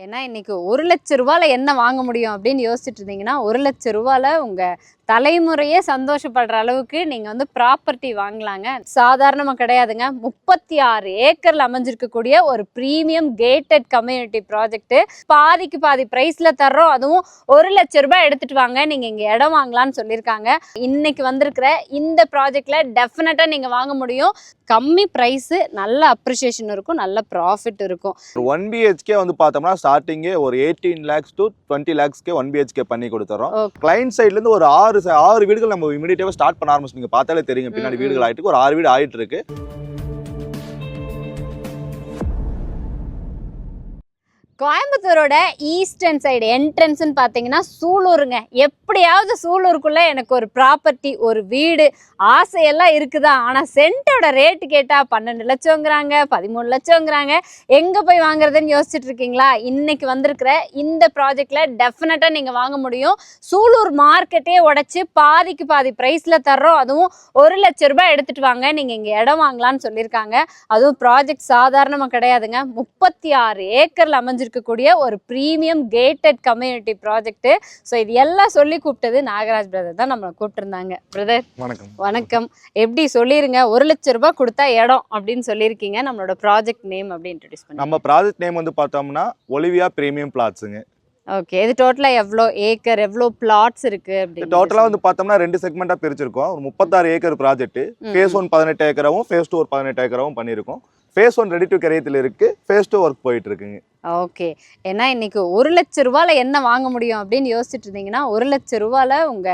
ஏன்னா இன்னைக்கு 1,00,000 ரூபாயில என்ன வாங்க முடியும் அப்படின்னு யோசிச்சுட்டு இருந்தீங்கன்னா 1,00,000 ரூபாயில உங்க தலைமுறையே சந்தோஷப்படுற அளவுக்கு நீங்க வந்து ப்ராப்பர்ட்டி வாங்கலாங்க. சாதாரணமா கிடையாதுங்க. 36 ஏக்கர்ல அமைஞ்சிருக்கக்கூடிய ஒரு பிரீமியம் கேட்டட் கம்யூனிட்டி ப்ராஜெக்ட். பாதிக்கு பாதி பிரைஸ்ல தர்றோம். அதுவும் 1,00,000 ரூபாய் எடுத்துட்டு வாங்க, நீங்க இங்க இடம் வாங்கலாம்னு சொல்லியிருக்காங்க. இன்னைக்கு வந்திருக்கிற இந்த ப்ராஜெக்ட்ல டெஃபினட்டா நீங்க வாங்க முடியும். கம்மி பிரைஸ், நல்ல அப்ரிசியேஷன் இருக்கும், நல்ல ப்ராஃபிட் இருக்கும். 1 BHK வந்து பார்த்தோம்னா ஸ்டார்டிங்கே ஒரு 18 lakhs to 20 lakhsக்கு 1 BHK பண்ணி கொடுத்துறோம். கிளைண்ட் சைட்ல இருந்து ஒரு 6 வீடுகள் நம்ம இமிடியேட்டா ஸ்டார்ட் பண்ண ஆரம்பிச்சு. நீங்க பார்த்தாலே தெரியும் பின்னாடி வீடுகள் ஆயிட்டு ஒரு 6 வீடு ஆயிட்டு இருக்கு. கோயம்புத்தூரோட ஈஸ்டர்ன் சைடு என்ட்ரன்ஸ்ன்னு பார்த்தீங்கன்னா சூலூருங்க. எப்படியாவது சூலூருக்குள்ளே எனக்கு ஒரு ப்ராப்பர்ட்டி, ஒரு வீடு ஆசையெல்லாம் இருக்குதா. ஆனால் சென்ட்டோட ரேட்டு கேட்டால் 12 லட்சங்கிறாங்க, 13 லட்சங்கிறாங்க. எங்கே போய் வாங்குறதுன்னு யோசிச்சுட்டு இருக்கீங்களா? இன்னைக்கு வந்திருக்கிற இந்த ப்ராஜெக்டில் டெஃபினட்டாக நீங்கள் வாங்க முடியும். சூலூர் மார்க்கெட்டே உடைச்சி பாதிக்கு பாதி ப்ரைஸில் தர்றோம். அதுவும் 1,00,000 ரூபாய் எடுத்துகிட்டு வாங்க, நீங்கள் இங்கே இடம் வாங்கலான்னு சொல்லியிருக்காங்க. அதுவும் ப்ராஜெக்ட் சாதாரணமாக கிடையாதுங்க. 36 ஏக்கரில் அமைஞ்சிருக்கு கூடிய ஒரு premium gated community project. So இது எல்லாம் சொல்லி கூப்பிட்டது நாகராஜ் பிரதர் தான் நம்மளை கூப்பிட்டுருந்தாங்க. பிரதர் வணக்கம். வணக்கம். எப்படி சொல்லிருங்க, 1,00,000 ரூபாய் கொடுத்தா இடம் அப்படின்னு சொல்லியிருக்கீங்க. நம்மளோட ப்ராஜெக்ட் நேம் அப்படி இன்ட்ரோடியூஸ் பண்ணி. நம்ம ப்ராஜெக்ட் நேம் வந்து பார்த்தோம்னா ஒலிவியா பிரீமியம் பிளாட்ஸுங்க. ஓகே, இது டோட்டலா எவ்வளோ ஏக்கர், எவ்வளோ பிளாட்ஸ் இருக்கு அப்படின்னு? டோட்டலா வந்து பார்த்தோம்னா 2 செக்மெண்டா பிரிச்சிருக்கோம். ஒரு 36 ஏக்கர் ப்ராஜெக்ட். ஃபேஸ் 1 18 ஏக்கராவும் ஃபேஸ் 2 ஒரு 18 ஏக்கராவும் பண்ணியிருக்கோம். ஃபேஸ் 1 ரெடி டு கரியத்தில் இருக்கு, ஃபேஸ் 2 ஒர்க் போயிட்டு இருக்குங்க. ஓகே, ஏன்னா இன்னைக்கு 1,00,000 ரூபாயில என்ன வாங்க முடியும் அப்படின்னு யோசிச்சுட்டு இருந்தீங்கன்னா 1,00,000 ரூபாயில உங்க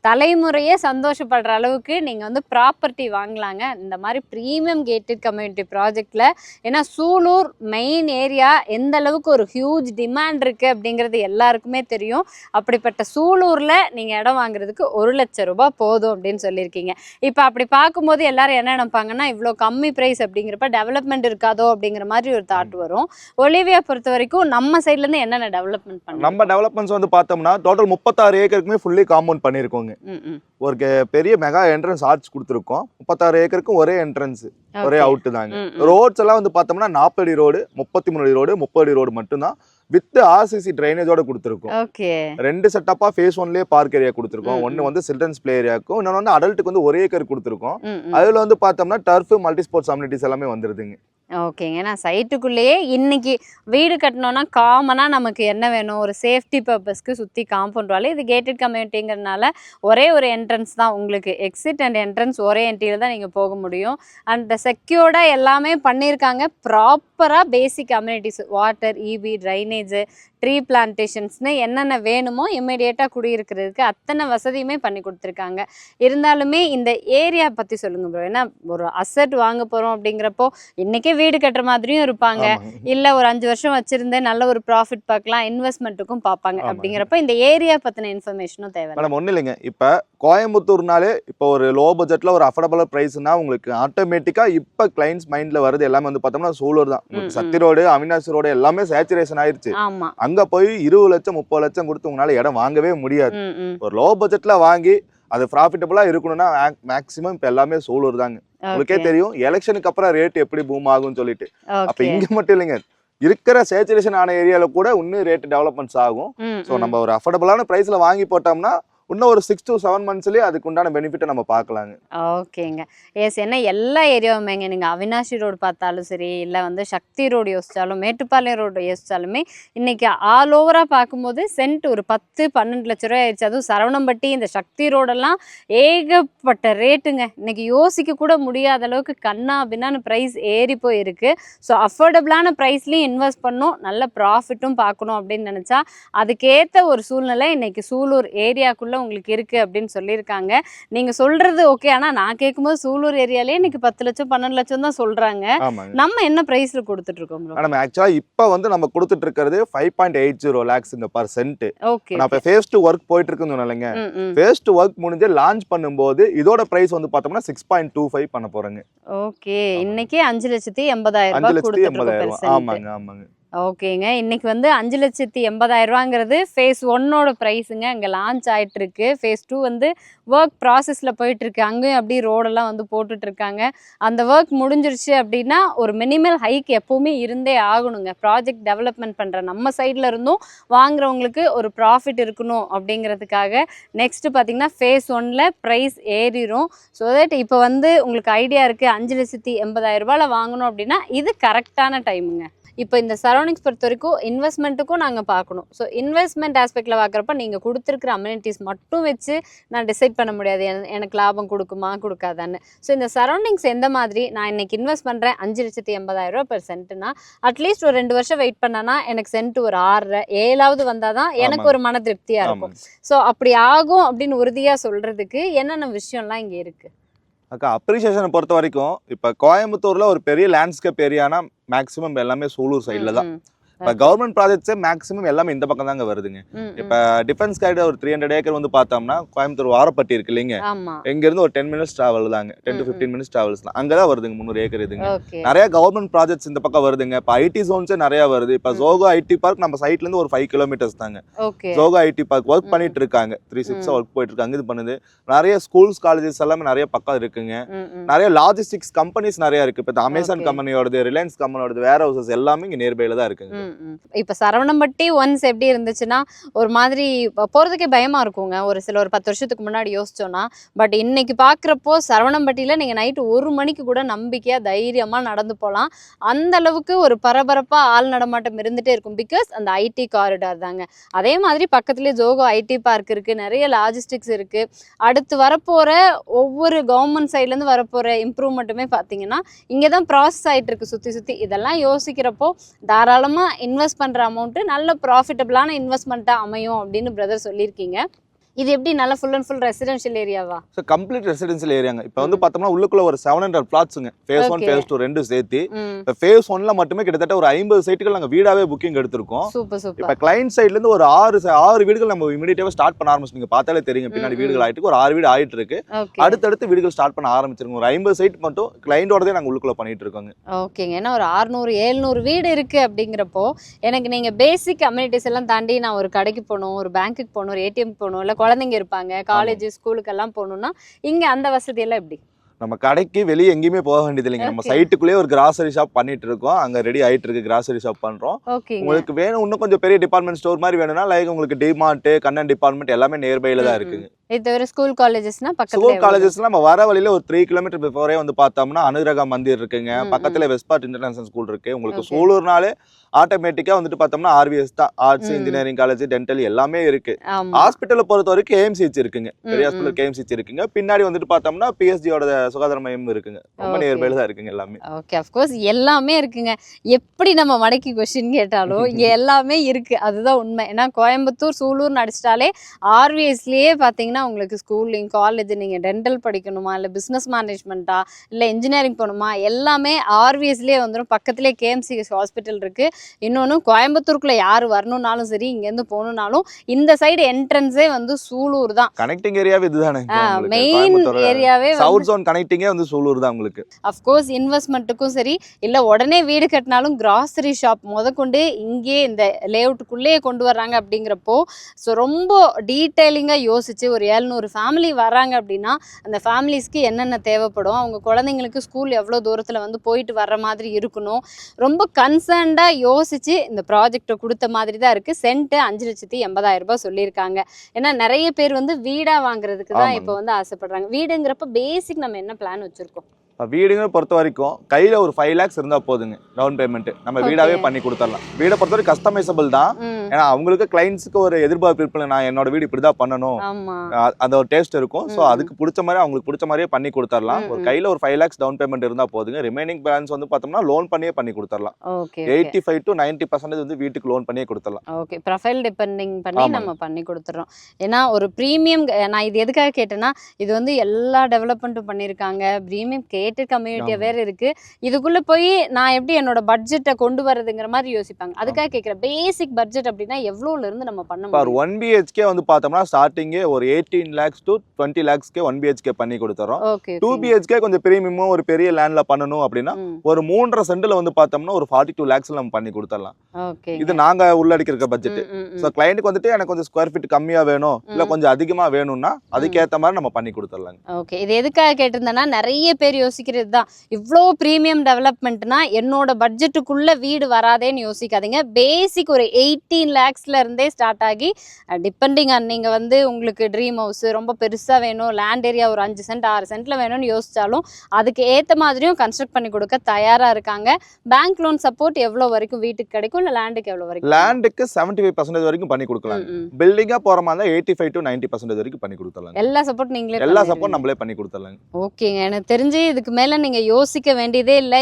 தலைமுறையே சந்தோஷப்படுற அளவுக்கு நீங்கள் வந்து ப்ராப்பர்ட்டி வாங்கலாங்க. இந்த மாதிரி ப்ரீமியம் கேட்டட் கம்யூனிட்டி ப்ராஜெக்டில். ஏன்னா சூலூர் மெயின் ஏரியா எந்த அளவுக்கு ஒரு ஹியூஜ் டிமாண்ட் இருக்குது அப்படிங்கிறது எல்லாருக்குமே தெரியும். அப்படிப்பட்ட சூலூரில் நீங்கள் இடம் வாங்குறதுக்கு 1,00,000 ரூபாய் போதும் அப்படின்னு சொல்லியிருக்கீங்க. இப்போ அப்படி பார்க்கும்போது எல்லாரும் என்ன நினைப்பாங்கன்னா, இவ்வளோ கம்மி ப்ரைஸ் அப்படிங்கிறப்ப டெவலப்மெண்ட் இருக்காதோ அப்படிங்கிற மாதிரி ஒரு தாட் வரும். ஒலிவியா பொறுத்த வரைக்கும் நம்ம சைட்லேருந்து என்னென்ன டெவலப்மெண்ட் பண்ணோம்? நம்ம டெவலப்மெண்ட்ஸ் வந்து பார்த்தோம்னா டோட்டல் 36 ஏக்கருக்குமே ஃபுல்லி காம்பவுண்ட் பண்ணியிருக்கோங்க. ஒரு பெரிய மெகா என்ட்ரன்ஸ் ஆர்ச் கொடுத்துருக்கோம். 36 ஏக்கருக்கும் ஒரே என்ட்ரன்ஸ், ஒரே அவுட் தாங்க. ரோட்ஸ் எல்லாம் வந்து பார்த்தோம்னா 40 அடி ரோடு, 33 அடி ரோடு, 30 அடி ரோடு மட்டும்தான். வித் RCC ட்ரைனேஜோட கொடுத்துருக்கோம். 2 செட்டப்பா ஃபேஸ் 1லயே பார்க் ஏரியா கொடுத்துருக்கோம். ஒன்னு வந்து சில்ட்ரன்ஸ் பிளே ஏரியாக்கும், இன்னொன்று வந்து அடல்ட்டுக்கு வந்து 1 ஏக்கர் கொடுத்துருக்கோம். அதுல வந்து பார்த்தோம்னா டர்ஃப், மல்டி ஸ்போர்ட்ஸ் அம்யூனிட்டிஸ் எல்லாமே வந்துருதுங்க. ஓகேங்க. நான் சைட்டுக்குள்ளேயே இன்னைக்கு வீடு கட்டணும்னா காமனாக நமக்கு என்ன வேணும், ஒரு சேஃப்டி பர்பஸ்க்கு சுற்றி காம்பவுண்ட் வால். இது கேட்டட் கம்யூனிட்டிங்கிறதுனால ஒரே ஒரு என்ட்ரன்ஸ் தான் உங்களுக்கு. எக்ஸிட் அண்ட் என்ட்ரன்ஸ் ஒரே என்ட்ரியில் தான் நீங்கள் போக முடியும். அண்ட் செக்யூர்டாக எல்லாமே பண்ணியிருக்காங்க. ப்ராப்பராக basic communities, water, EB, drainage, tree பிளான்டேஷன்ஸ்னு என்னென்ன வேணுமோ இம்மிடியேட்டாக குடியிருக்கிறதுக்கு அத்தனை வசதியுமே பண்ணி கொடுத்துருக்காங்க. இருந்தாலுமே இந்த ஏரியா பற்றி சொல்லுங்கள் ப்ரோ. ஏன்னா ஒரு அசட் வாங்க போகிறோம் அப்படிங்கிறப்போ இன்றைக்கே வீடு கட்டுற மாதிரியும் இருப்பாங்க, இல்லை ஒரு 5 வருஷம் வச்சுருந்தேன் நல்ல ஒரு ப்ராஃபிட் பார்க்கலாம், இன்வெஸ்ட்மெண்ட்டுக்கும் பார்ப்பாங்க. அப்படிங்கிறப்ப இந்த ஏரியா பற்றின இன்ஃபர்மேஷனும் தேவை. மேடம் ஒன்றும் இல்லைங்க. இப்போ கோயம்புத்தூர்னாலே இப்போ ஒரு லோ பட்ஜெட்டில் ஒரு அஃபோர்டபுள் ப்ரைஸ்னா உங்களுக்கு ஆட்டோமேட்டிக்காக இப்போ கிளைண்ட்ஸ் மைண்டில் வருது எல்லாமே வந்து பார்த்தோம்னா சூலூர் தான். சத்தி ரோடு, அவினாசி ரோடு எல்லாமே சேச்சுரேஷன் ஆயிடுச்சு. ஆமாம், அங்க போய் 20 லட்சம் 30 லட்சம் கொடுத்து உங்களால இடம் வாங்கவே முடியாது. ஒரு லோ பட்ஜெட்ல வாங்கி அது ப்ராஃபிட்டபிளா இருக்கணும்னா மேக்ஸிமம் இப்ப எல்லாமே சூலூர் தாங்க. உங்களுக்கே தெரியும் எலெக்ஷனுக்கு அப்புறம் ரேட் எப்படி பூம் ஆகும்னு சொல்லிட்டு. அப்ப இங்க மட்டும் இல்லைங்க, இருக்கிற சேச்சுரேஷன் ஆன ஏரியால கூட இன்னும் ரேட் டெவலப்மெண்ட்ஸ் ஆகும். ஸோ நம்ம ஒரு அஃபோர்டபுளான பிரைஸ்ல வாங்கி போட்டோம்னா இன்னும் ஒரு 6 to 7 monthsலயே அதுக்கு உண்டான பெனிஃபிட்டை நம்ம பார்க்கலாங்க. ஓகேங்க. எஸ், என்ன எல்லா ஏரியாவுமேங்க நீங்கள் அவினாசி ரோடு பார்த்தாலும் சரி, இல்லை வந்து சக்தி ரோடு யோசிச்சாலும், மேட்டுப்பாளையம் ரோடு யோசிச்சாலுமே இன்னைக்கு ஆல் ஓவராக பார்க்கும்போது சென்ட் ஒரு 10-12 லட்ச ரூபாய் ஆயிடுச்சு. அதுவும் சரவணம்பட்டி, இந்த சக்தி ரோடெல்லாம் ஏகப்பட்ட ரேட்டுங்க. இன்னைக்கு யோசிக்க கூட முடியாத அளவுக்கு கண்ணா பின்னான்னு ப்ரைஸ் ஏறி போயிருக்கு. ஸோ அஃபோர்டபுளான ப்ரைஸ்லையும் இன்வெஸ்ட் பண்ணணும், நல்ல ப்ராஃபிட்டும் பார்க்கணும் அப்படின்னு நினச்சா அதுக்கேற்ற ஒரு சூழ்நிலை இன்னைக்கு சூலூர் ஏரியாக்குள்ளே உங்களுக்கு இருக்கு அப்படின்னு சொல்லியிருக்காங்க. நீங்க சொல்றது ஓகே. ஆனா நான் கேட்கும்போது சூலூர் ஏரியாலே இன்னைக்கு 10 லட்சம் 12 லட்சம் தான் சொல்றாங்க. நம்ம என்ன பிரைஸ்ல கொடுத்துட்டு இருக்கோம்? மேடம் ஆக்சுவலா இப்ப வந்து நம்ம கொடுத்துட்டு இருக்கிறது 5.80 lakhsங்க பர் சென்ட். நான் இப்ப ஃபேஸ் 2 ஒர்க் போயிட்டு இருக்குன்னு சொன்னேன்லங்க. ஃபேஸ் 2 ஒர்க் முடிஞ்சு லான்ச் பண்ணும்போது இதோட பிரைஸ் வந்து பார்த்தோம்னா 6.25 பண்ண போறேங்க. ஓகே, இன்னைக்கு 5,80,000 ரூபாய் கொடுத்துட்டு இருக்கோம். ஆமாங்க ஆமாங்க. ஓகேங்க. இன்னைக்கு வந்து 5,80,000 ஃபேஸ் 1ஓட ப்ரைஸுங்க. அங்கே லான்ச் ஆயிட்டு இருக்கு. ஃபேஸ் 2 வந்து ஒர்க் ப்ராசஸில் போயிட்டு இருக்கு. அங்கேயும் அப்படியே ரோடெல்லாம் வந்து போட்டுட்டு இருக்காங்க. அந்த ஒர்க் முடிஞ்சிருச்சு அப்படின்னா ஒரு மினிமல் ஹைக் எப்பவுமே இருந்தே ஆகணுங்க. ப்ராஜெக்ட் டெவலப்மெண்ட் பண்ணுற நம்ம சைடில் இருந்தும் வாங்குறவங்களுக்கு ஒரு ப்ராஃபிட் இருக்கணும் அப்படிங்கிறதுக்காக நெக்ஸ்ட் பார்த்தீங்கன்னா ஃபேஸ் 1ல் ப்ரைஸ் ஏறிடும். ஸோ தட் இப்போ வந்து உங்களுக்கு ஐடியா இருக்குது 5,80,000 வாங்கணும் அப்படின்னா இது கரெக்டான டைமுங்க. இப்போ இந்த சரௌண்டிங்ஸ் பொறுத்த வரைக்கும் இன்வெஸ்ட்மெண்ட்டுக்கும் நாங்கள் பார்க்கணும். ஸோ இன்வெஸ்ட்மெண்ட் ஆஸ்பெக்டில் பார்க்குறப்ப நீங்கள் கொடுத்துருக்குற அமெனிட்டிஸ் மட்டும் வச்சு நான் டிசைட் பண்ண முடியாது எனக்கு லாபம் கொடுக்குமா கொடுக்காதான்னு. ஸோ இந்த சரௌண்டிங்ஸ் எந்த மாதிரி நான் இன்னைக்கு இன்வெஸ்ட் பண்ணுறேன் 5,80,000 பெர் சென்ட்னா அட்லீஸ்ட் ஒரு 2 வருஷம் வெயிட் பண்ணனா எனக்கு சென்ட் ஒரு 6 7வது வந்தால் தான் எனக்கு ஒரு மன திருப்தியாக இருக்கும். ஸோ அப்படி ஆகும் அப்படின்னு உறுதியாக சொல்கிறதுக்கு என்னென்ன விஷயம்லாம் இங்கே இருக்குது? அக்கா அப்ரிசியேஷனை பொறுத்த வரைக்கும் இப்போ கோயம்புத்தூர்ல ஒரு பெரிய லேண்ட்ஸ்கேப் ஏரியானா மேக்ஸிமம் எல்லாமே சூலூர் சைடில் தான். இப்போ கவர்மெண்ட் ப்ராஜெக்ட்ஸே மேக்ஸிமம் எல்லாமே இந்த பக்கம் தாங்க வருதுங்க. இப்போ டிஃபென்ஸ் காரிடார் ஒரு 300 ஏக்கர் வந்து பார்த்தோம்னா கோயம்புத்தூர் வாரப்பட்டி இருக்கு இல்லைங்க, இங்கேருந்து ஒரு 10 மினிட்ஸ் ட்ராவல் தாங்க, 10 to 15 மினிட்ஸ் ட்ராவல்ஸ் தான். அங்கே தான் வருதுங்க 300 ஏக்கர் இதுங்க. நிறைய கவர்மெண்ட் ப்ராஜெக்ட்ஸ் இந்த பக்கம் வருதுங்க. இப்போ ஐடி ஜோன்ஸே நிறைய வருது. இப்போ ஜோகோ ஐடி பார்க் நம்ம சைட்லேருந்து ஒரு 5 கிலோமீட்டர்ஸ் தாங்க. ஜோகோ ஐடி பார்க் ஒர்க் பண்ணிட்டு இருக்காங்க, 3-6 ஒர்க் போயிட்டு இருக்காங்க. இது பண்ணுது நிறைய ஸ்கூல்ஸ் காலேஜஸ் எல்லாமே நிறைய பக்கம் இருக்குங்க. நிறைய லாஜிஸ்டிக்ஸ் கம்பெனிஸ் நிறைய இருக்கு. இப்போ அமேசான் கம்பெனியோடது, ரிலையன்ஸ் கம்பெனியோடது வேர் ஹவுசஸ் எல்லாமே இங்கே நியர்பைல தான் இருக்குங்க. இப்போ சரவணம்பட்டி ஒன்ஸ் எப்படி இருந்துச்சுன்னா ஒரு மாதிரி போகிறதுக்கே பயமாக இருக்குங்க. ஒரு 10 வருஷத்துக்கு முன்னாடி யோசிச்சோன்னா. பட் இன்னைக்கு பார்க்குறப்போ சரவணம்பட்டியில் நீங்கள் நைட்டு 1 மணிக்கு கூட நம்பிக்கையாக தைரியமாக நடந்து போகலாம். அந்த அளவுக்கு ஒரு பரபரப்பாக ஆள் நடமாட்டம் இருந்துகிட்டே இருக்கும். பிகாஸ் அந்த ஐடி காரிடார் தாங்க. அதே மாதிரி பக்கத்துலேயே ஜோகோ ஐடி பார்க் இருக்குது, நிறைய லாஜிஸ்டிக்ஸ் இருக்குது. அடுத்து வரப்போகிற ஒவ்வொரு கவர்மெண்ட் சைட்லேருந்து வரப்போகிற இம்ப்ரூவ்மெண்ட்டுமே பார்த்தீங்கன்னா இங்கே தான் ப்ராசஸ் ஆகிட்டு இருக்கு சுற்றி. இதெல்லாம் யோசிக்கிறப்போ தாராளமாக இன்வெஸ்ட் பண்ணுற அமௌண்ட்டு நல்ல ப்ராஃபிட்டபிளான இன்வெஸ்ட்மெண்ட்டாக அமையும் அப்படின்னு பிரதர் சொல்லியிருக்கீங்க. இது எப்படி நல்ல ஃபுல் அண்ட் ஃபுல் ரெசிடென்ஷியல் ஏரியாவா? ஸோ கம்ப்ளீட் ரெசிடென்ஷியல் ஏரியாங்க. இப்போ வந்து பார்த்தோம்னா உள்ளுக்குள்ள ஒரு 700 பிளாட்ஸுங்க. ஃபேஸ் 1 ஃபேஸ் 2 ரெண்டு சேர்த்து. இப்போ ஃபேஸ் 1ல மட்டுமே கிட்டத்தட்ட ஒரு 50 சைட்டுகள் நாங்கள் வீடாவே புக்கிங் எடுத்திருக்கோம். சூப்பர். இப்போ கிளைண்ட் சைட்லேருந்து ஒரு 6 வீடுகள் நம்ம இமீடியட்டாக ஸ்டார்ட் பண்ண ஆரம்பிச்சு. நீங்கள் பார்த்தாலே தெரியும் பின்னாடி வீடுகள் ஆயிட்டு ஒரு 6 வீடு ஆயிட்டு இருக்கு. அடுத்தடுத்து வீடுகள் ஸ்டார்ட் பண்ண ஆரம்பிச்சிருக்கோம். ஒரு 50 சைட் மட்டும் கிளைண்டோடதே நாங்கள் உள்ளுக்குள்ள பண்ணிட்டு இருக்கோங்க. ஓகேங்க. ஏன்னா ஒரு 600-700 வீடு இருக்கு அப்படிங்கிறப்போ எனக்கு நீங்கள் பேசிக் அம்யூனிட்டிஸ் எல்லாம் தாண்டி நான் ஒரு கடைக்கு போகணும், ஒரு பேங்க்குக்கு போகணும், ஒரு ஏடிஎம் போகணும், இல்லை குழந்தைங்க இருப்பாங்க, காலேஜ் ஸ்கூலுக்கெல்லாம் போகணும்னா இங்க அந்த வசதி எல்லாம் எப்படி? நம்ம கடைக்கு வெளியே எங்கேயுமே போக வேண்டியது இல்லைங்க. நம்ம சைட்டுக்குள்ளேயே ஒரு கிராசரி ஷாப் பண்ணிட்டு இருக்கோம். அங்க ரெடி ஆயிட்டு இருக்கு, கிராசரி ஷாப் பண்றோம். உங்களுக்கு வேணும் இன்னும் கொஞ்சம் பெரிய டிபார்ட்மெண்ட் ஸ்டோர் மாதிரி வேணும்னா லைக் உங்களுக்கு டிமார்ட், கண்ணன் டிபார்ட்மெண்ட் எல்லாமே நியர்பைல தான் இருக்குங்க. இது தவிர ஸ்கூல் காலேஜஸ்னா பக்கத்துல ஸ்கூல் காலேஜஸ்ல நம்ம வர வழியில ஒரு 3 கிலோமீட்டர் பிஃபோரே வந்து பார்த்தோம்னா அனுராகா மந்திர் இருக்குங்க. பக்கத்துல வெஸ்ட்பார்ட் இன்டர்நேஷனல் ஸ்கூல் இருக்கு. உங்களுக்கு சூலூர்னாலே ஆட்டோமேட்டிக்கா வந்துட்டு பார்த்தோம்னா ஆர்விஎஸ் தான், ஆர்ட்ஸ் இன்ஜினியரிங் காலேஜ், டென்டல் எல்லாமே இருக்கு. ஹாஸ்பிட்டலை பொறுத்த வரைக்கும் கேஎம்சிஹெச் இருக்குங்க, பெரிய ஹாஸ்பிட்டல் கேஎம்சிஹெச் இருக்குங்க. பின்னாடி வந்துட்டு பார்த்தோம்னா பிஎஸ்ஜியோட சுகாதார மையம் இருக்குங்க. ரொம்ப நியர்பைல தான் இருக்குங்க எல்லாமே. ஓகே, ஆஃப் கோர்ஸ் எல்லாமே இருக்குங்க. எப்படி நம்ம மடக்கி கொஸ்டின் கேட்டாலும் எல்லாமே இருக்கு, அதுதான் உண்மை. ஏன்னா கோயம்புத்தூர் சூலூர்னு அடிச்சிட்டாலே ஆர்விஎஸ்லயே பார்த்தீங்கன்னா உங்களுக்கு ஸ்கூலிங் காலேஜ், நீங்கள் டென்டல் படிக்கணுமா, இல்லை பிஸ்னஸ் மேனேஜ்மெண்ட்டா, இல்லை இன்ஜினியரிங் போகணுமா, எல்லாமே ஆர்விஎஸ்லேயே வந்துடும். பக்கத்துலேயே கேஎம்சிஹெச் ஹாஸ்பிட்டல் இருக்குது. இன்னொன்று கோயம்புத்தூருக்குள்ளே யார் வரணும்னாலும் சரி, இங்கேருந்து போகணுன்னாலும் இந்த சைடு என்ட்ரன்ஸே வந்து சூலூர் தான். கனெக்டிங் ஏரியாவே இதுதானே, மெயின் ஏரியாவே சவுத் ஜோன் கனெக்டிங்கே வந்து சூலூர் தான் உங்களுக்கு. அஃப்கோர்ஸ் இன்வெஸ்ட்மெண்ட்டுக்கும் சரி, இல்லை உடனே வீடு கட்டினாலும் கிராசரி ஷாப் முதற்கொண்டு இங்கே இந்த லேஅவுட்டுக்குள்ளேயே கொண்டு வர்றாங்க. அப்படிங்கிறப்போ ஸோ ரொம்ப டீட்டெயிலிங்காக யோசிச்சு ஒரு 700 ஃபேமிலி வராங்க அப்படின்னா அந்த ஃபேமிலிஸ்க்கு என்னென்ன தேவைப்படும், அவங்க குழந்தைங்களுக்கு ஸ்கூல் எவ்வளோ தூரத்தில் வந்து போயிட்டு வர்ற மாதிரி இருக்கணும், ரொம்ப கன்சர்ன்டாக யோசிச்சு இந்த ப்ராஜெக்டை கொடுத்த மாதிரி தான் இருக்குது. சென்ட் 5,80,000 சொல்லியிருக்காங்க. ஏன்னா நிறைய பேர் வந்து வீடாக வாங்குறதுக்கு தான் இப்போ வந்து ஆசைப்படுறாங்க. வீடுங்கிறப்ப பேசிக் நம்ம என்ன பிளான் வச்சுருக்கோம்? வீடுங்க பொறுத்த வரைக்கும் கையில ஒரு 5 lakhs இருந்தா போதுங்க டவுன் பேமெண்ட். நம்ம வீடாவே பண்ணி கொடுத்துடலாம். வீடை பொறுத்த வரைக்கும் கஸ்டமைசபிள் தான். ஏன்னா அவங்களுக்கு கிளைண்ட்ஸுக்கு ஒரு எதிர்பார்ப்பு இருப்பில்ல, நான் என்னோட வீடு இப்படிதான் பண்ணணும், அந்த ஒரு டேஸ்ட் இருக்கும். ஸோ அதுக்கு பிடிச்ச மாதிரி அவங்களுக்கு பிடிச்ச மாதிரியே பண்ணி கொடுத்துடலாம். ஒரு கையில ஒரு 5 lakhs டவுன் பேமெண்ட் இருந்தா போதுங்க. ரிமைனிங் பேலன்ஸ் வந்து பார்த்தோம்னா லோன் பண்ணியே பண்ணி கொடுத்துடலாம். 85 to 90% வந்து வீட்டுக்கு லோன் பண்ணியே கொடுத்துடலாம். ஓகே, ப்ரொஃபைல் டிபெண்டிங் பண்ணி நம்ம பண்ணி கொடுத்துறோம். ஏன்னா ஒரு ப்ரீமியம், நான் இது எதுக்காக கேட்டேன்னா இது வந்து எல்லா டெவலப்மெண்ட்டும் பண்ணியிருக்காங்க. ப்ரீமியம் கம்யூனிட்டியா வேற இருக்கு. இதுக்குள்ள போய் நான் எப்படி என்னோட பட்ஜெட்டை கொண்டு வரதுங்கிற மாதிரி யோசிப்பாங்க. அதுக்காக கேட்கிறேன், பேசிக் பட்ஜெட் அப்படின்னா எவ்வளவுல இருந்து நம்ம பண்ண முடியும்? 1 BHK வந்து பார்த்தோம்னா ஸ்டார்டிங்கே ஒரு 18 lakhs to 20 lakhsக்கு 1 BHK பண்ணி கொடுத்துறோம். 2 BHK கொஞ்சம் பிரீமியமா ஒரு பெரிய லேண்ட்ல பண்ணணும் அப்படின்னா ஒரு 3.5 சென்ட்ல வந்து பார்த்தோம்னா ஒரு 42 lakhsல நம்ம பண்ணி கொடுத்துடலாம். ஓகே. இது நாங்க உள்ளடிக்கிற பட்ஜெட். ஸோ கிளைண்ட்டுக்கு வந்துட்டு எனக்கு கொஞ்சம் ஸ்கொயர் ஃபீட் கம்மியா வேணும் இல்ல கொஞ்சம் அதிகமா வேணும்னா அதுக்கேத்த மாதிரி நம்ம பண்ணி கொடுத்துடலாங்க. ஓகே. இது எதுக்காக கேட்டிருந்தேன்னா நிறைய பேர் யோசிக்கிறது தான், இவ்வளோ ப்ரீமியம் டெவலப்மெண்ட்னா என்னோட பட்ஜெட்டுக்குள்ள வீடு வராதேன்னு யோசிக்காதீங்க. பேசிக் ஒரு 18 lakhsல இருந்தே ஸ்டார்ட் ஆகி டிபெண்டிங் ஆன் நீங்க வந்து உங்களுக்கு ட்ரீம் ஹவுஸ் ரொம்ப பெருசா வேணும், லேண்ட் ஏரியா ஒரு 5 சென்ட் 6 சென்ட்ல வேணும்னு யோசிச்சாலும் அதுக்கு ஏத்த மாதிரியும் கன்ஸ்ட்ரக்ட் பண்ணி கொடுக்க தயாரா இருக்காங்க. பேங்க் லோன் சப்போர்ட் எவ்வளவு வரைக்கும் வீட்டுக்கு கிடைக்கும், இல்ல லேண்டுக்கு எவ்வளவு வரைக்கும்? லேண்டுக்கு 75% வரைக்கும் பண்ணி கொடுக்கலாம். பில்டிங்கா போற மாதிரி 85 to 90% வரைக்கும் பண்ணி கொடுத்துடலாம். எல்லா சப்போர்ட் நீங்களே எல்லா சப்போர்ட் நம்மளே பண்ணி கொடுத்துடலாம். ஓகேங்க. எனக்கு தெரிஞ்சு இதுக்கு மேல நீங்க யோசிக்க வேண்டியதே இல்லை.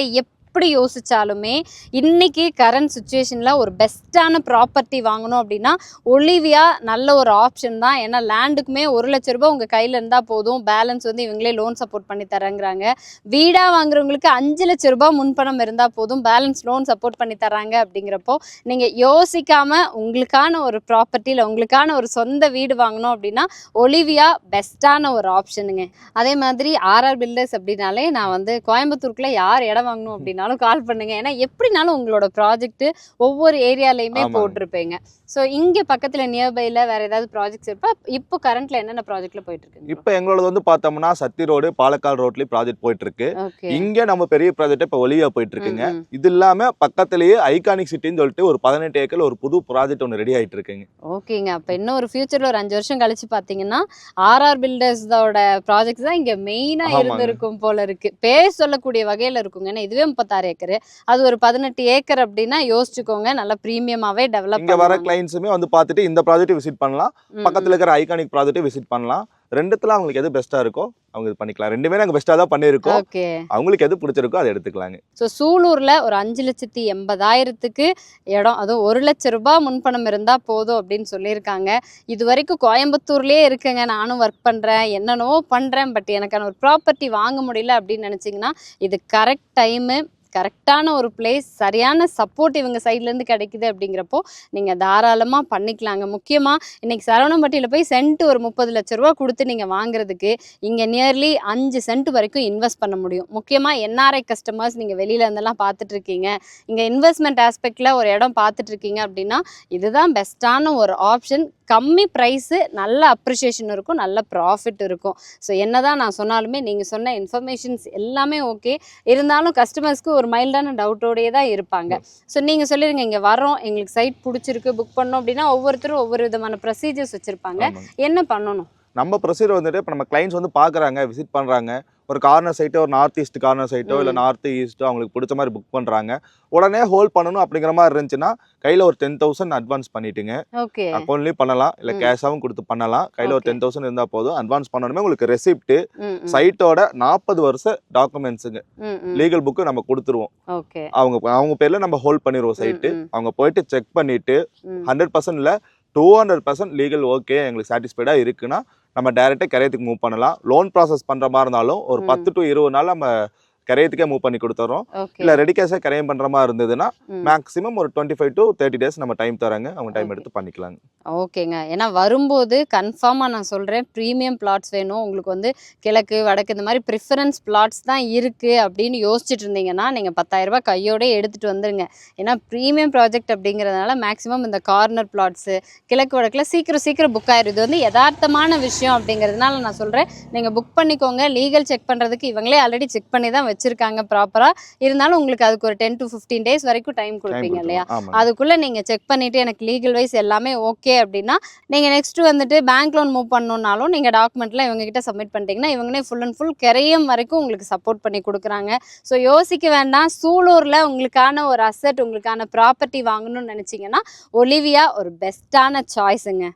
எப்படி யோசிச்சாலுமே இன்னைக்கு கரண்ட் சுச்சுவேஷன்ல ஒரு பெஸ்ட்டான ப்ராப்பர்ட்டி வாங்கணும் அப்படின்னா ஒலிவியா நல்ல ஒரு ஆப்ஷன் தான். ஏன்னா லேண்டுக்குமே 1 லட்ச ரூபாய் உங்க கையில இருந்தா போதும், பேலன்ஸ் வந்து இவங்களே லோன் சப்போர்ட் பண்ணி தரங்கிறாங்க. வீடா வாங்குறவங்களுக்கு 5 லட்ச ரூபாய் முன்பணம் இருந்தா போதும், பேலன்ஸ் லோன் சப்போர்ட் பண்ணி தராங்க. அப்படிங்கிறப்போ நீங்க யோசிக்காம உங்களுக்கான ஒரு ப்ராப்பர்ட்டியில் உங்களுக்கான ஒரு சொந்த வீடு வாங்கணும் அப்படின்னா ஒலிவியா பெஸ்ட்டான ஒரு ஆப்ஷனுங்க. அதே மாதிரி ஆர்ஆர் பில்டர்ஸ் அப்படின்னாலே நான் வந்து கோயம்புத்தூருக்குள்ள யார் இடம் வாங்கணும் அப்படின்னா கால் பண்ணுங்க. ஏன்னா எப்படினாலும் உங்களோட ப்ராஜெக்ட் ஒவ்வொரு ஏரியாலையுமே போட்டிருப்பீங்க. ஸோ இங்க பக்கத்துல நியர்பைல வேற ஏதாவது ப்ராஜெக்ட்ஸ் இருப்பா? இப்போ கரண்ட்ல என்னென்ன ப்ராஜெக்ட்ல போயிட்டு இருக்கு? இப்போ எங்களோட வந்து பார்த்தோம்னா சத்தி ரோடு பாலக்காடு ரோட்லயும் ப்ராஜெக்ட் போயிட்டு இருக்கு. இங்க நம்ம பெரிய ப்ராஜெக்ட் இப்போ ஒலிவியா போயிட்டு இருக்குங்க. இது இல்லாம பக்கத்திலேயே ஐகானிக் சிட்டின்னு சொல்லிட்டு ஒரு 18 ஏக்கர் ஒரு புது ப்ராஜெக்ட் ஒன்று ரெடி ஆயிட்டு இருக்குங்க. ஓகேங்க. அப்ப இன்னும் ஒரு ஃபியூச்சர்ல ஒரு 5 வருஷம் கழிச்சு பாத்தீங்கன்னா ஆர்ஆர் பில்டர்ஸோட ப்ராஜெக்ட்ஸ் தான் இங்க மெயினா இருந்திருக்கும் போல இருக்கு. பேர் சொல்லக்கூடிய வகையில இருக்குங்க. ஏன்னா இதுவே 36 ஏக்கர், அது ஒரு 18 ஏக்கர் அப்படின்னா யோசிச்சுக்கோங்க. நல்ல பிரீமியமாவே டெவலப் இங்க வர கிளைண்ட்ஸுமே வந்து பார்த்துட்டு இந்த ப்ராஜெக்ட் விசிட் பண்ணலாம், பக்கத்துல இருக்கிற ஐகானிக் ப்ராஜெக்ட் விசிட் பண்ணலாம். ரெண்டுத்துல அவங்களுக்கு எது பெஸ்டா இருக்கோ அவங்க இது பண்ணிக்கலாம். ரெண்டுமே நாங்க பெஸ்டா தான் பண்ணியிருக்கோம். அவங்களுக்கு எது பிடிச்சிருக்கோ அதை எடுத்துக்கலாங்க. ஸோ சூலூர்ல ஒரு 5,80,000க்கு இடம், அதுவும் 1 லட்ச ரூபாய் முன்பணம் இருந்தா போதும் அப்படின்னு சொல்லியிருக்காங்க. இது வரைக்கும் கோயம்புத்தூர்லயே இருக்குங்க, நானும் ஒர்க் பண்றேன், என்னென்னவோ பண்றேன், பட் எனக்கான ஒரு ப்ராப்பர்ட்டி வாங்க முடியல அப்படின்னு நினைச்சீங்கன்னா இது கரெக்ட் டைமு, கரெக்டான ஒரு பிளேஸ், சரியான சப்போர்ட் இவங்க சைட்லேருந்து கிடைக்குது. அப்படிங்கிறப்போ நீங்கள் தாராளமாக பண்ணிக்கலாங்க. முக்கியமாக இன்றைக்கி சரவணம்பட்டியில் போய் சென்ட் ஒரு 30 லட்ச ரூபா கொடுத்து நீங்கள் வாங்குறதுக்கு இங்கே நியர்லி 5 சென்ட் வரைக்கும் இன்வெஸ்ட் பண்ண முடியும். முக்கியமாக என்ஆர்ஐ கஸ்டமர்ஸ் நீங்கள் வெளியில் இருந்தெல்லாம் பார்த்துட்ருக்கீங்க, இங்கே இன்வெஸ்ட்மெண்ட் ஆஸ்பெக்டில் ஒரு இடம் பார்த்துட்ருக்கீங்க அப்படின்னா இதுதான் பெஸ்ட்டான ஒரு ஆப்ஷன். கம்மி ப்ரைஸு, நல்ல அப்ரிஷியேஷன் இருக்கும், நல்ல ப்ராஃபிட் இருக்கும். ஸோ என்ன தான் நான் சொன்னாலுமே நீங்கள் சொன்ன இன்ஃபர்மேஷன்ஸ் எல்லாமே ஓகே இருந்தாலும் கஸ்டமர்ஸ்க்கு ஒரு மைல்டான டவுட்டோடையே தான் இருப்பாங்க. ஸோ நீங்கள் சொல்லிடுங்க, இங்கே வரோம், எங்களுக்கு சைட் பிடிச்சிருக்கு, புக் பண்ணோம் அப்படின்னா ஒவ்வொருத்தரும் ஒவ்வொரு விதமான ப்ரொசீஜர்ஸ் வச்சுருப்பாங்க. என்ன பண்ணணும்? நம்ம ப்ரொசீஜர் வந்துட்டு இப்போ நம்ம கிளைண்ட்ஸ் வந்து பார்க்குறாங்க, விசிட் பண்ணுறாங்க, ஒரு கார்னர் சைட்டோ ஒரு நார்த் ஈஸ்ட் கார்னர் சைட்டோ இல்லை நார்த் ஈஸ்ட்டோ அவங்களுக்கு பிடிச்ச மாதிரி புக் பண்ணுறாங்க. உடனே ஹோல்ட் பண்ணணும் அப்படிங்கிற மாதிரி இருந்துச்சுன்னா கையில் ஒரு 10,000 அட்வான்ஸ் பண்ணிட்டுங்க. அக்கௌண்ட்லேயும் பண்ணலாம், இல்லை கேஷாகவும் கொடுத்து பண்ணலாம். கையில் ஒரு 10,000 இருந்தால் போதும். அட்வான்ஸ் பண்ணணுமே உங்களுக்கு ரெசிப்ட், சைட்டோட 40 வருஷ டாக்குமெண்ட்ஸுங்க, லீகல் புக்கு நம்ம கொடுத்துருவோம். அவங்க பேரில் நம்ம ஹோல்ட் பண்ணிடுவோம் சைட்டு. அவங்க போயிட்டு செக் பண்ணிட்டு 100% இல்லை 200% லீகல் ஓகே எங்களுக்கு சாட்டிஸ்ஃபைடாக இருக்குன்னா நம்ம டைரெக்டாக கரையத்துக்கு மூவ் பண்ணலாம். லோன் ப்ராசஸ் பண்ணுற மாதிரி இருந்தாலும் ஒரு 10 to 20 நாள் நம்ம கரையத்துக்கே மூவ் பண்ணி கொடுத்துறோம். இல்லை ரெடி கேஷாக கரையம் பண்ணுற மாதிரி இருந்ததுன்னா மேக்ஸிமம் ஒரு 25 to 30 days நம்ம டைம் தராங்க, அவங்க டைம் எடுத்து பண்ணிக்கலாங்க. ஓகேங்க. ஏன்னா வரும்போது கன்ஃபார்மாக நான் சொல்கிறேன், ப்ரீமியம் பிளாட்ஸ் வேணும் உங்களுக்கு, வந்து கிழக்கு வடக்கு இந்த மாதிரி ப்ரிஃபரன்ஸ் பிளாட்ஸ் தான் இருக்குது அப்படின்னு யோசிச்சுட்டு இருந்தீங்கன்னா நீங்கள் 10,000 ரூபாய் கையோடய எடுத்துகிட்டு வந்துடுங்க. ஏன்னா ப்ரீமியம் ப்ராஜெக்ட் அப்படிங்கிறதுனால மேக்ஸிமம் இந்த கார்னர் பிளாட்ஸு கிழக்கு வடக்கில் சீக்கிரம் புக் ஆயிடும். இது வந்து யதார்த்தமான விஷயம் அப்படிங்கிறதுனால நான் சொல்கிறேன், நீங்கள் புக் பண்ணிக்கோங்க. லீகல் செக் பண்ணுறதுக்கு இவங்களே ஆல்ரெடி செக் பண்ணி தான் வச்சிருக்காங்க ப்ராப்பரா. இருந்தாலும் உங்களுக்கு அதுக்கு ஒரு 10 to 15 days வரைக்கும் டைம் கொடுப்பீங்க இல்லையா? அதுக்குள்ள நீங்க செக் பண்ணிட்டு எனக்கு லீகல் வைஸ் எல்லாமே ஓகே அப்படின்னா நீங்க நெக்ஸ்ட் வந்துட்டு பேங்க் லோன் மூவ் பண்ணணும்னாலும் நீங்க டாக்குமெண்ட்லாம் இவங்க கிட்ட சப்மிட் பண்ணிட்டீங்கன்னா இவங்களே ஃபுல் அண்ட் ஃபுல் கரையம் வரைக்கும் உங்களுக்கு சப்போர்ட் பண்ணி கொடுக்குறாங்க. ஸோ யோசிக்க வேண்டாம். சூலூர்ல உங்களுக்கான ஒரு அசெட், உங்களுக்கான ப்ராப்பர்ட்டி வாங்கணும்னு நினைச்சீங்கன்னா ஒலிவியா ஒரு பெஸ்டான சாய்ஸுங்க.